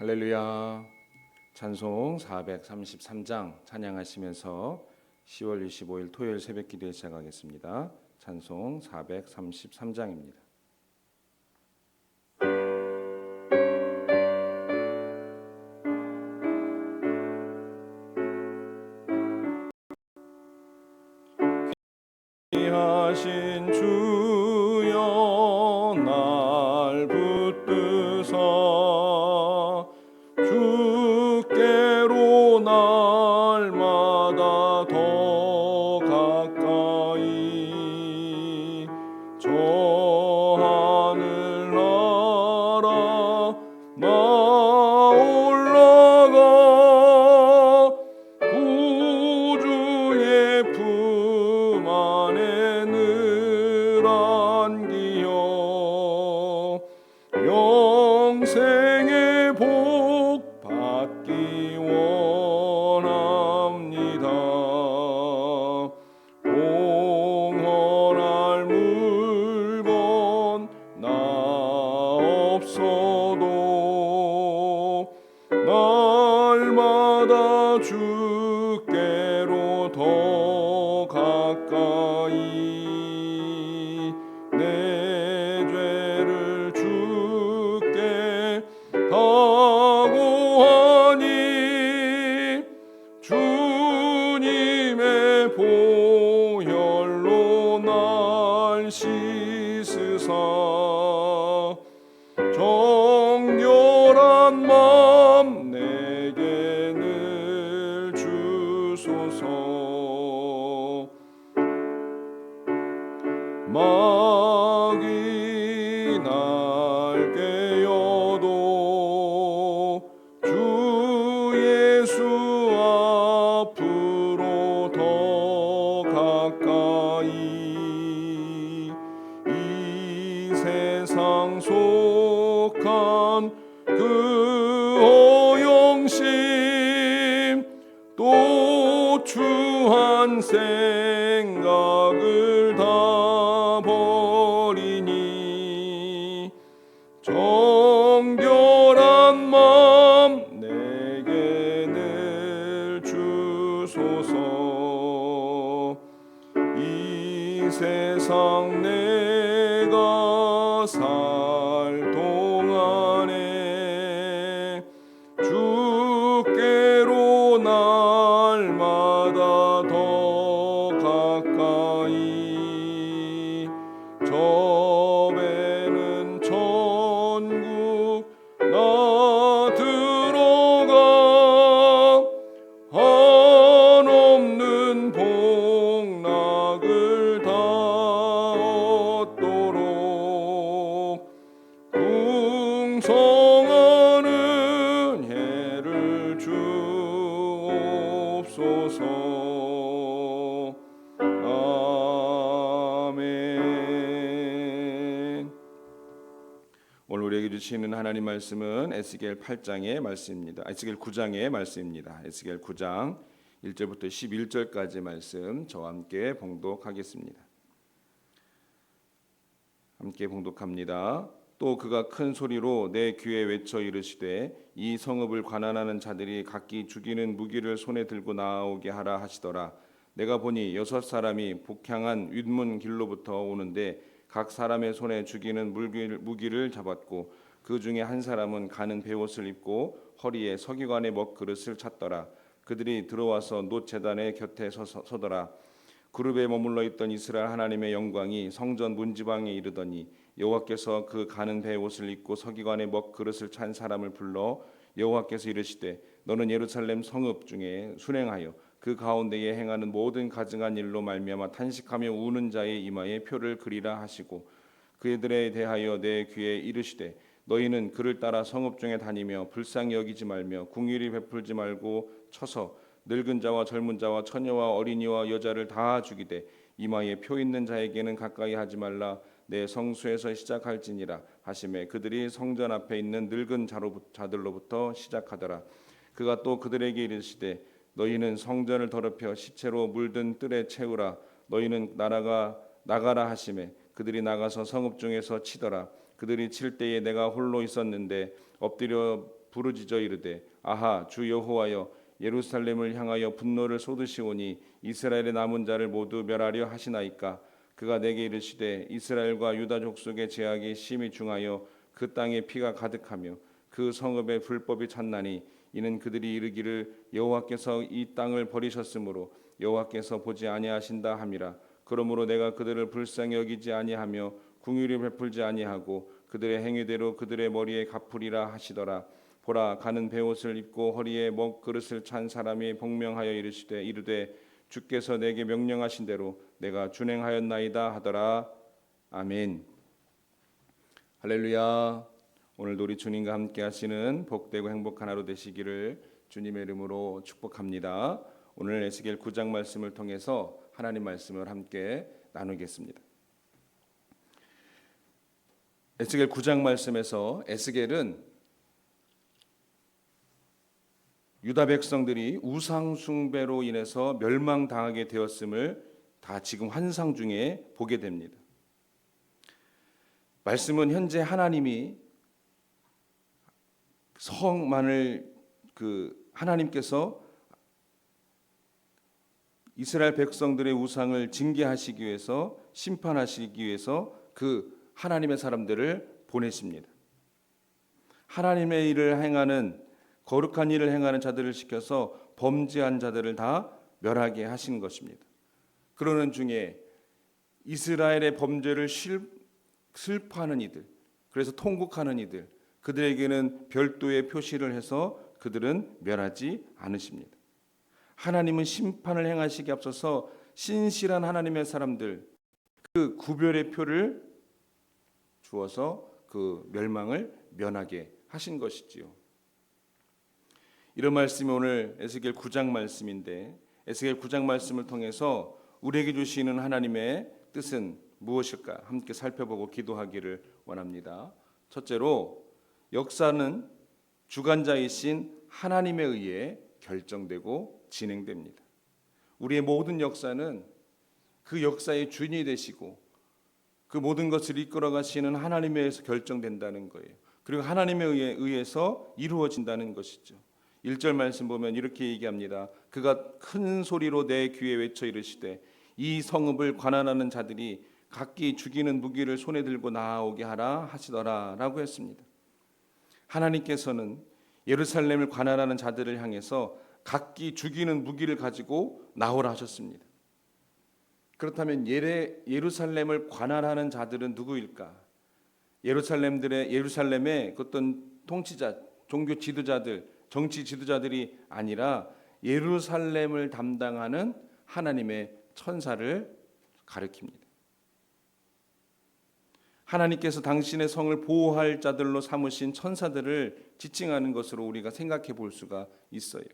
할렐루야. 찬송 433장 찬양하시면서 10월 25일 토요일 새벽 기도에 시작하겠습니다. 찬송 433장입니다. 귀하신 주여 날 붙드사 주께로 날마다 더 가까이 저 하늘나라 나 올라가 구주의 품 안에 늘 안기어 영생의 복 받기 원합니다. 공헌할 물건 나 없어도 날마다 주께로 더 가까이 내 죄를 주께 다 고하니 주님의 보혈로 날 씻으사 정결한 맘 내게 늘 주소서. 마귀 날 깨어도 주 예수 앞으로 더 가까이 이 세상 속한 그 허영심 또 추한 생각을 다 버리니 정결한 맘 내게 늘 주소서. 이 세상 내가 살 동안에 주께로 날마다 더 가까이 저 배는 천국 나 들어가 한없는 복락을 다 얻도록 풍성한 은혜를 주옵소서. 아멘. 오늘 우리에게 주시는 하나님 말씀은 에스겔 8장의 말씀입니다. 에스겔 9장의 말씀입니다. 에스겔 9장 1절부터 11절까지 말씀 저와 함께 봉독하겠습니다. 함께 봉독합니다. 또 그가 큰 소리로 내 귀에 외쳐 이르시되 이 성읍을 관할하는 자들이 각기 죽이는 무기를 손에 들고 나오게 하라 하시더라. 내가 보니 6사람이 북향한 윗문 길로부터 오는데 각 사람의 손에 죽이는 무기를 잡았고 그 중에 한 사람은 가는 베옷을 입고 허리에 서기관의 먹그릇을 찼더라. 그들이 들어와서 놋 제단의 곁에 서더라. 그룹에 머물러 있던 이스라엘 하나님의 영광이 성전 문지방에 이르더니 여호와께서 그 가는 베옷을 입고 서기관의 먹그릇을 찬 사람을 불러 여호와께서 이르시되 너는 예루살렘 성읍 중에 순행하여 그 가운데에 행하는 모든 가증한 일로 말미암아 탄식하며 우는 자의 이마에 표를 그리라 하시고 그들에 대하여 내 귀에 이르시되 너희는 그를 따라 성읍 중에 다니며 불쌍히 여기지 말며 궁휼히 베풀지 말고 쳐서 늙은 자와 젊은 자와 처녀와 어린이와 여자를 다 죽이되 이마에 표 있는 자에게는 가까이 하지 말라. 내 성수에서 시작할지니라 하시매 그들이 성전 앞에 있는 늙은 자들로부터 시작하더라. 그가 또 그들에게 이르시되 너희는 성전을 더럽혀 시체로 물든 뜰에 채우라. 너희는 나가라 하시매 그들이 나가서 성읍 중에서 치더라. 그들이 칠 때에 내가 홀로 있었는데 엎드려 부르짖어 이르되 아하 주 여호와여 예루살렘을 향하여 분노를 쏟으시오니 이스라엘의 남은 자를 모두 멸하려 하시나이까. 그가 내게 이르시되 이스라엘과 유다 족속의 죄악이 심히 중하여 그 땅에 피가 가득하며 그 성읍에 불법이 찼나니 이는 그들이 이르기를 여호와께서 이 땅을 버리셨으므로 여호와께서 보지 아니하신다 함이라. 그러므로 내가 그들을 불쌍히 여기지 아니하며 궁휼히 베풀지 아니하고 그들의 행위대로 그들의 머리에 갚으리라 하시더라. 보라 가는 베옷을 입고 허리에 먹그릇을 찬 사람이 복명하여 이르되 주께서 내게 명령하신 대로 내가 준행하였나이다 하더라. 아멘. 할렐루야. 오늘도 우리 주님과 함께 하시는 복되고 행복한 하루 되시기를 주님의 이름으로 축복합니다. 오늘 에스겔 9장 말씀을 통해서 하나님 말씀을 함께 나누겠습니다. 에스겔 9장 말씀에서 에스겔은 유다 백성들이 우상 숭배로 인해서 멸망당하게 되었음을 다 지금 환상 중에 보게 됩니다. 말씀은 현재 하나님이 하나님께서 이스라엘 백성들의 우상을 징계하시기 위해서 심판하시기 위해서 그 하나님의 사람들을 보내십니다. 하나님의 일을 행하는 거룩한 일을 행하는 자들을 시켜서 범죄한 자들을 다 멸하게 하신 것입니다. 그러는 중에 이스라엘의 범죄를 슬퍼하는 이들, 그래서 통곡하는 이들, 그들에게는 별도의 표시를 해서 그들은 멸하지 않으십니다. 하나님은 심판을 행하시기 앞서서 신실한 하나님의 사람들, 그 구별의 표를 주어서 그 멸망을 면하게 하신 것이지요. 이런 말씀이 오늘 에스겔 9장 말씀인데, 에스겔 9장 말씀을 통해서 우리에게 주시는 하나님의 뜻은 무엇일까 함께 살펴보고 기도하기를 원합니다. 첫째로 역사는 주관자이신 하나님에 의해 결정되고 진행됩니다. 우리의 모든 역사는 그 역사의 주인이 되시고 그 모든 것을 이끌어 가시는 하나님에 의해서 결정된다는 거예요. 그리고 하나님에 의해서 이루어진다는 것이죠. 1절 말씀 보면 이렇게 얘기합니다. 그가 큰 소리로 내 귀에 외쳐 이르시되 이 성읍을 관할하는 자들이 각기 죽이는 무기를 손에 들고 나오게 하라 하시더라 라고 했습니다. 하나님께서는 예루살렘을 관할하는 자들을 향해서 각기 죽이는 무기를 가지고 나오라 하셨습니다. 그렇다면 예루살렘을 관할하는 자들은 누구일까? 예루살렘의 어떤 통치자, 종교 지도자들, 정치 지도자들이 아니라 예루살렘을 담당하는 하나님의 천사를 가리킵니다. 하나님께서 당신의 성을 보호할 자들로 삼으신 천사들을 지칭하는 것으로 우리가 생각해 볼 수가 있어요.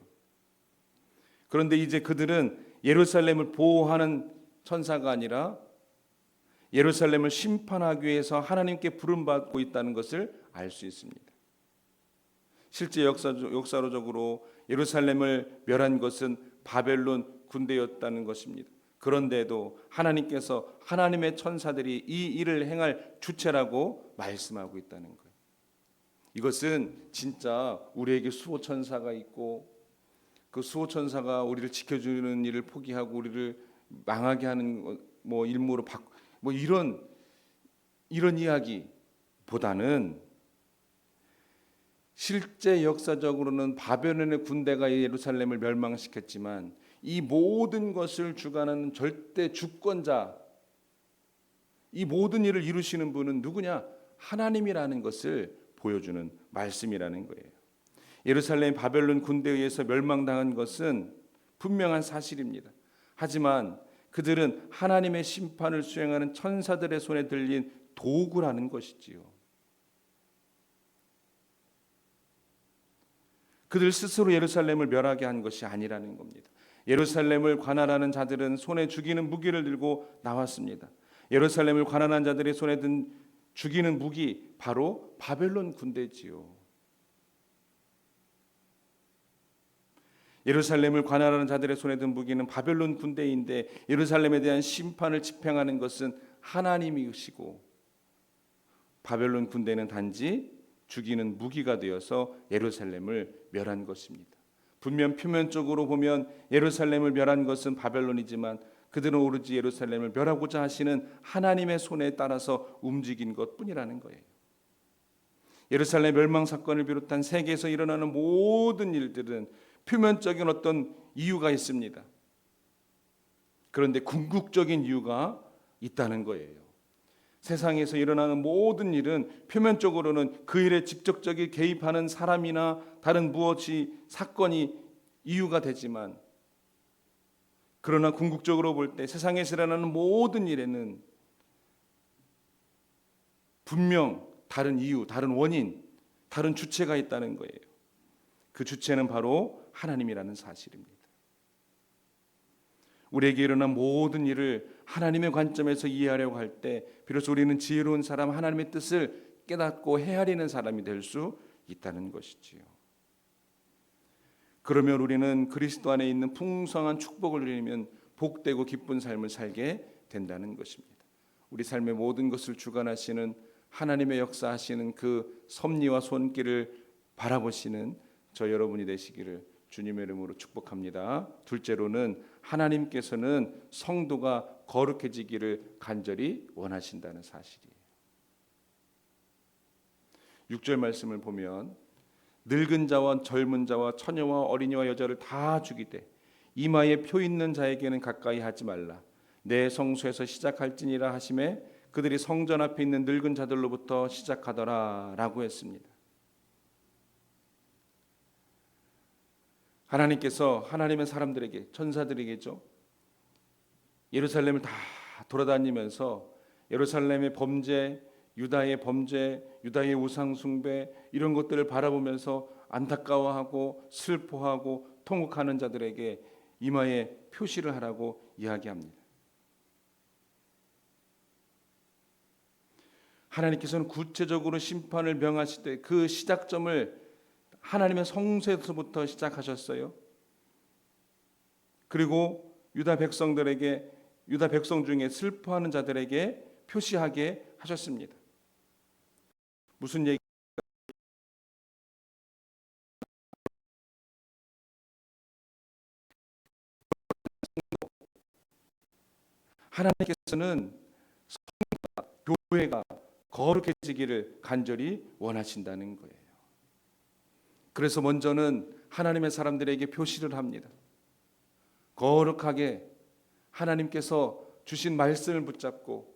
그런데 이제 그들은 예루살렘을 보호하는 천사가 아니라 예루살렘을 심판하기 위해서 하나님께 부름받고 있다는 것을 알 수 있습니다. 실제 역사적으로 예루살렘을 멸한 것은 바벨론 군대였다는 것입니다. 그런데도 하나님께서 하나님의 천사들이 이 일을 행할 주체라고 말씀하고 있다는 거예요. 이것은 진짜 우리에게 수호천사가 있고 그 수호천사가 우리를 지켜주는 일을 포기하고 우리를 망하게 하는 일무로 이런 이야기보다는 실제 역사적으로는 바벨론의 군대가 예루살렘을 멸망시켰지만 이 모든 것을 주관하는 절대 주권자, 이 모든 일을 이루시는 분은 누구냐? 하나님이라는 것을 보여주는 말씀이라는 거예요. 예루살렘 바벨론 군대에 의해서 멸망당한 것은 분명한 사실입니다. 하지만 그들은 하나님의 심판을 수행하는 천사들의 손에 들린 도구라는 것이지요. 그들 스스로 예루살렘을 멸하게 한 것이 아니라는 겁니다. 예루살렘을 관할하는 자들은 손에 죽이는 무기를 들고 나왔습니다. 예루살렘을 관할한 자들의 손에 든 죽이는 무기 바로 바벨론 군대지요. 예루살렘을 관할하는 자들의 손에 든 무기는 바벨론 군대인데 예루살렘에 대한 심판을 집행하는 것은 하나님이시고 바벨론 군대는 단지 죽이는 무기가 되어서 예루살렘을 멸한 것입니다. 분명 표면적으로 보면 예루살렘을 멸한 것은 바벨론이지만 그들은 오로지 예루살렘을 멸하고자 하시는 하나님의 손에 따라서 움직인 것뿐이라는 거예요. 예루살렘 멸망 사건을 비롯한 세계에서 일어나는 모든 일들은 표면적인 어떤 이유가 있습니다. 그런데 궁극적인 이유가 있다는 거예요. 세상에서 일어나는 모든 일은 표면적으로는 그 일에 직접적인 개입하는 사람이나 다른 무엇이 사건이 이유가 되지만, 그러나 궁극적으로 볼 때 세상에서 일어나는 모든 일에는 분명 다른 이유, 다른 원인, 다른 주체가 있다는 거예요. 그 주체는 바로 하나님이라는 사실입니다. 우리에게 일어난 모든 일을 하나님의 관점에서 이해하려고 할 때 비로소 우리는 지혜로운 사람, 하나님의 뜻을 깨닫고 헤아리는 사람이 될 수 있다는 것이지요. 그러면 우리는 그리스도 안에 있는 풍성한 축복을 누리면 복되고 기쁜 삶을 살게 된다는 것입니다. 우리 삶의 모든 것을 주관하시는 하나님의 역사하시는 그 섭리와 손길을 바라보시는 저 여러분이 되시기를 주님의 이름으로 축복합니다. 둘째로는 하나님께서는 성도가 거룩해지기를 간절히 원하신다는 사실이에요. 6절 말씀을 보면 늙은 자와 젊은 자와 처녀와 어린이와 여자를 다 죽이되 이마에 표 있는 자에게는 가까이 하지 말라. 내 성소에서 시작할지니라 하심에 그들이 성전 앞에 있는 늙은 자들로부터 시작하더라 라고 했습니다. 하나님께서 하나님의 사람들에게, 천사들에게죠, 예루살렘을 다 돌아다니면서 예루살렘의 범죄, 유다의 범죄, 유다의 우상 숭배 이런 것들을 바라보면서 안타까워하고 슬퍼하고 통곡하는 자들에게 이마에 표시를 하라고 이야기합니다. 하나님께서는 구체적으로 심판을 명하실 때 그 시작점을 하나님의 성소에서부터 시작하셨어요. 그리고 유다 백성들에게, 유다 백성 중에 슬퍼하는 자들에게 표시하게 하셨습니다. 무슨 얘기? 하나님께서는 교회가 거룩해지기를 간절히 원하신다는 거예요. 그래서 먼저는 하나님의 사람들에게 표시를 합니다. 거룩하게 하나님께서 주신 말씀을 붙잡고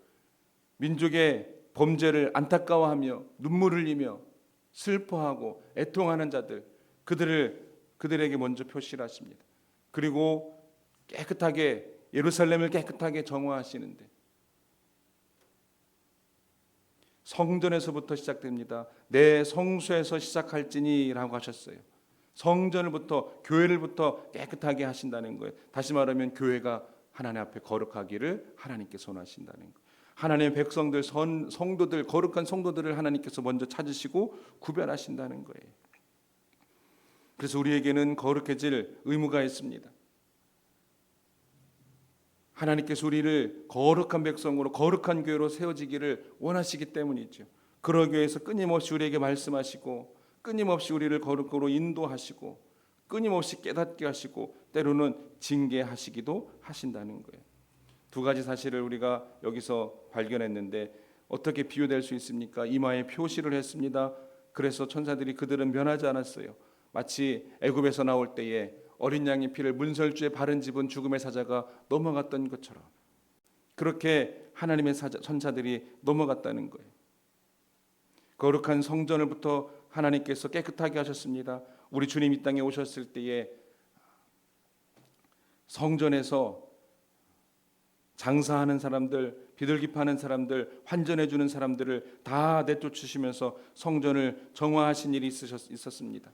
민족의 범죄를 안타까워하며 눈물을 흘리며 슬퍼하고 애통하는 자들, 그들에게 먼저 표시를 하십니다. 그리고 깨끗하게 예루살렘을 깨끗하게 정화하시는데 성전에서부터 시작됩니다. 내 성소에서 시작할지니라고 하셨어요. 성전을부터, 교회를부터 깨끗하게 하신다는 거예요. 다시 말하면 교회가 하나님 앞에 거룩하기를 하나님께서 원하신다는 거예요. 하나님의 백성들, 성도들, 거룩한 성도들을 하나님께서 먼저 찾으시고 구별하신다는 거예요. 그래서 우리에게는 거룩해질 의무가 있습니다. 하나님께서 우리를 거룩한 백성으로, 거룩한 교회로 세워지기를 원하시기 때문이죠. 그러기 위해서 끊임없이 우리에게 말씀하시고 끊임없이 우리를 거룩으로 인도하시고 끊임없이 깨닫게 하시고 때로는 징계하시기도 하신다는 거예요. 두 가지 사실을 우리가 여기서 발견했는데 어떻게 비유될 수 있습니까? 이마에 표시를 했습니다. 그래서 천사들이 그들은 면하지 않았어요. 마치 애굽에서 나올 때에 어린 양의 피를 문설주에 바른 집은 죽음의 사자가 넘어갔던 것처럼 그렇게 하나님의 천사들이 넘어갔다는 거예요. 거룩한 성전을부터 하나님께서 깨끗하게 하셨습니다. 우리 주님 이 땅에 오셨을 때에 성전에서 장사하는 사람들, 비둘기 파는 사람들, 환전해 주는 사람들을 다 내쫓으시면서 성전을 정화하신 일이 있었습니다.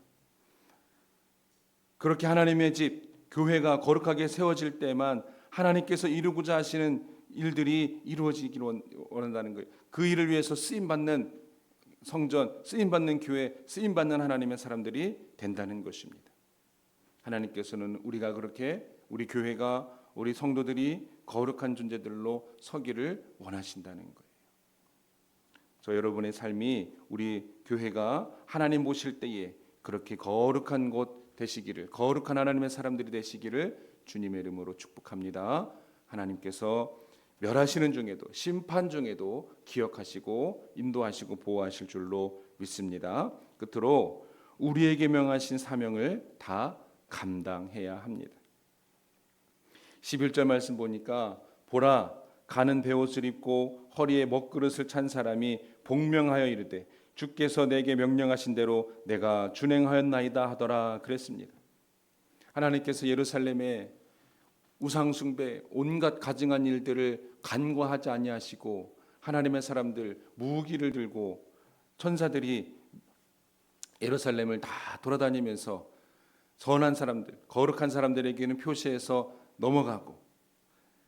그렇게 하나님의 집, 교회가 거룩하게 세워질 때만 하나님께서 이루고자 하시는 일들이 이루어지기를 원한다는 거예요. 그 일을 위해서 쓰임받는 성전, 쓰임받는 교회, 쓰임받는 하나님의 사람들이 된다는 것입니다. 하나님께서는 우리가 그렇게, 우리 교회가, 우리 성도들이 거룩한 존재들로 서기를 원하신다는 거예요. 저 여러분의 삶이 우리 교회가 하나님 모실 때에 그렇게 거룩한 곳 되시기를, 거룩한 하나님의 사람들이 되시기를 주님의 이름으로 축복합니다. 하나님께서 멸하시는 중에도, 심판 중에도 기억하시고 인도하시고 보호하실 줄로 믿습니다. 끝으로 우리에게 명하신 사명을 다 감당해야 합니다. 11절 말씀 보니까 보라, 가는 베옷을 입고 허리에 먹그릇을 찬 사람이 복명하여 이르되 주께서 내게 명령하신 대로 내가 준행하였나이다 하더라 그랬습니다. 하나님께서 예루살렘에 우상 숭배, 온갖 가증한 일들을 간과하지 아니하시고 하나님의 사람들 무기를 들고 천사들이 예루살렘을 다 돌아다니면서 선한 사람들, 거룩한 사람들에게는 표시해서 넘어가고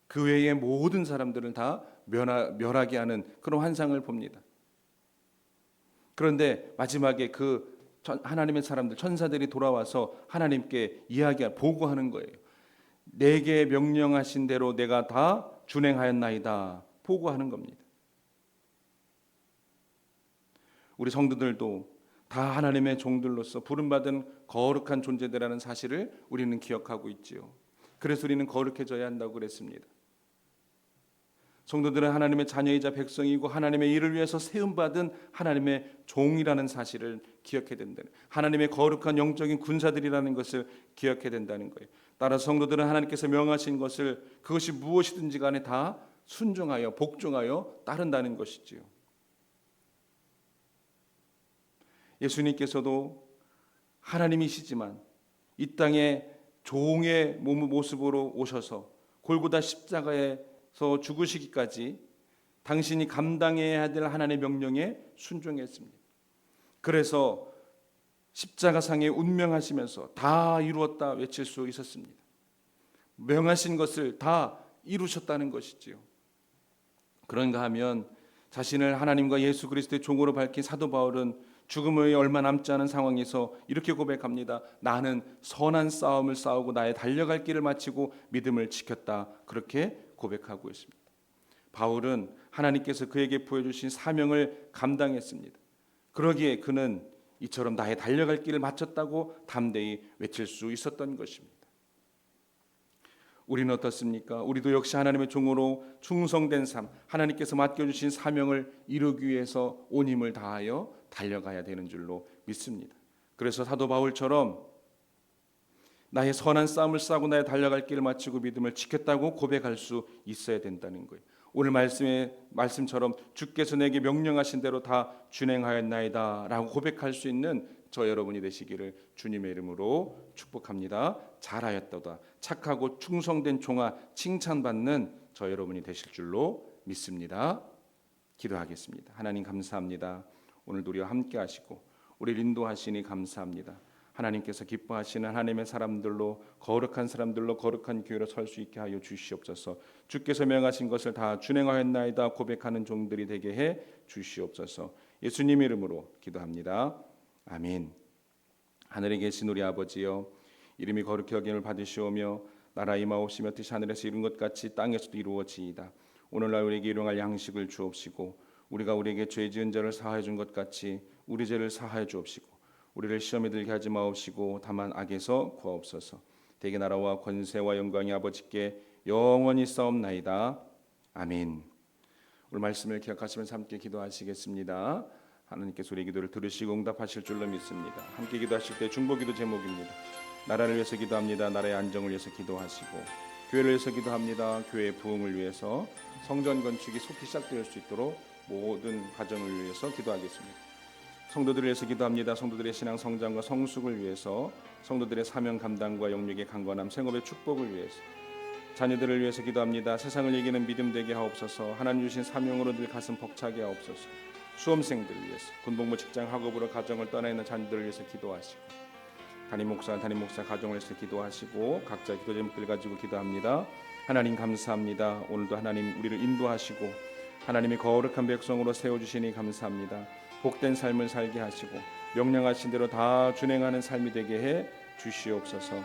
그 외의 모든 사람들은 다 멸하게 하는 그런 환상을 봅니다. 그런데 마지막에 그 하나님의 사람들, 천사들이 돌아와서 하나님께 보고하는 거예요. 내게 명령하신 대로 내가 다 준행하였나이다 보고하는 겁니다. 우리 성도들도 다 하나님의 종들로서 부름받은 거룩한 존재들이라는 사실을 우리는 기억하고 있지요. 그래서 우리는 거룩해져야 한다고 그랬습니다. 성도들은 하나님의 자녀이자 백성이고 하나님의 일을 위해서 세움받은 하나님의 종이라는 사실을 기억해야 된다는, 하나님의 거룩한 영적인 군사들이라는 것을 기억해야 된다는 거예요. 따라서 성도들은 하나님께서 명하신 것을 그것이 무엇이든지 간에 다 순종하여 복종하여 따른다는 것이지요. 예수님께서도 하나님이시지만 이 땅에 종의 모습으로 오셔서 골고다 십자가에서 죽으시기까지 당신이 감당해야 될 하나님의 명령에 순종했습니다. 그래서 십자가상에 운명하시면서 다 이루었다 외칠 수 있었습니다. 명하신 것을 다 이루셨다는 것이지요. 그런가 하면 자신을 하나님과 예수 그리스도의 종으로 밝힌 사도 바울은 죽음의 얼마 남지 않은 상황에서 이렇게 고백합니다. 나는 선한 싸움을 싸우고 나의 달려갈 길을 마치고 믿음을 지켰다. 그렇게 고백하고 있습니다. 바울은 하나님께서 그에게 보여주신 사명을 감당했습니다. 그러기에 그는 이처럼 나의 달려갈 길을 마쳤다고 담대히 외칠 수 있었던 것입니다. 우리는 어떻습니까? 우리도 역시 하나님의 종으로 충성된 삶, 하나님께서 맡겨주신 사명을 이루기 위해서 온 힘을 다하여 달려가야 되는 줄로 믿습니다. 그래서 사도 바울처럼 나의 선한 싸움을 싸고 나의 달려갈 길을 마치고 믿음을 지켰다고 고백할 수 있어야 된다는 거예요. 오늘 말씀처럼 주께서 내게 명령하신 대로 다 준행하였나이다 라고 고백할 수 있는 저 여러분이 되시기를 주님의 이름으로 축복합니다. 잘하였도다. 착하고 충성된 종아 칭찬받는 저 여러분이 되실 줄로 믿습니다. 기도하겠습니다. 하나님 감사합니다. 오늘도 우리와 함께 하시고 우리를 인도하시니 감사합니다. 하나님께서 기뻐하시는 하나님의 사람들로 거룩한 사람들로 거룩한 교회로 설 수 있게 하여 주시옵소서. 주께서 명하신 것을 다 준행하였나이다 고백하는 종들이 되게 해 주시옵소서. 예수님 이름으로 기도합니다. 아멘. 하늘에 계신 우리 아버지여, 이름이 거룩히 여김을 받으시오며 나라 임하옵시며 뜻이 하늘에서 이룬 것 같이 땅에서도 이루어지이다. 오늘날 우리에게 일용할 양식을 주옵시고 우리가 우리에게 죄 지은 자를 사하여 준 것 같이 우리 죄를 사하여 주옵시고 우리를 시험에 들게 하지 마옵시고 다만 악에서 구하옵소서. 대개 나라와 권세와 영광이 아버지께 영원히 싸움나이다. 아멘. 오늘 말씀을 기억하시면서 함께 기도하시겠습니다. 하나님께서 우리의 기도를 들으시고 응답하실 줄로 믿습니다. 함께 기도하실 때 중보기도 제목입니다. 나라를 위해서 기도합니다. 나라의 안정을 위해서 기도하시고 교회를 위해서 기도합니다. 교회의 부흥을 위해서 성전 건축이 속히 시작될 수 있도록 모든 가정을 위해서 기도하겠습니다. 성도들을 위해서 기도합니다. 성도들의 신앙 성장과 성숙을 위해서, 성도들의 사명 감당과 영역의 강건함, 생업의 축복을 위해서, 자녀들을 위해서 기도합니다. 세상을 이기는 믿음 되게 하옵소서. 하나님 주신 사명으로 늘 가슴 벅차게 하옵소서. 수험생들을 위해서, 군복무 직장 학업으로 가정을 떠나 있는 자녀들을 위해서 기도하시고, 담임 목사 가정을 위해서 기도하시고 각자 기도 제목들 가지고 기도합니다. 하나님 감사합니다. 오늘도 하나님 우리를 인도하시고 하나님의 거룩한 백성으로 세워주시니 감사합니다. 복된 삶을 살게 하시고 명령하신 대로 다 준행하는 삶이 되게 해 주시옵소서.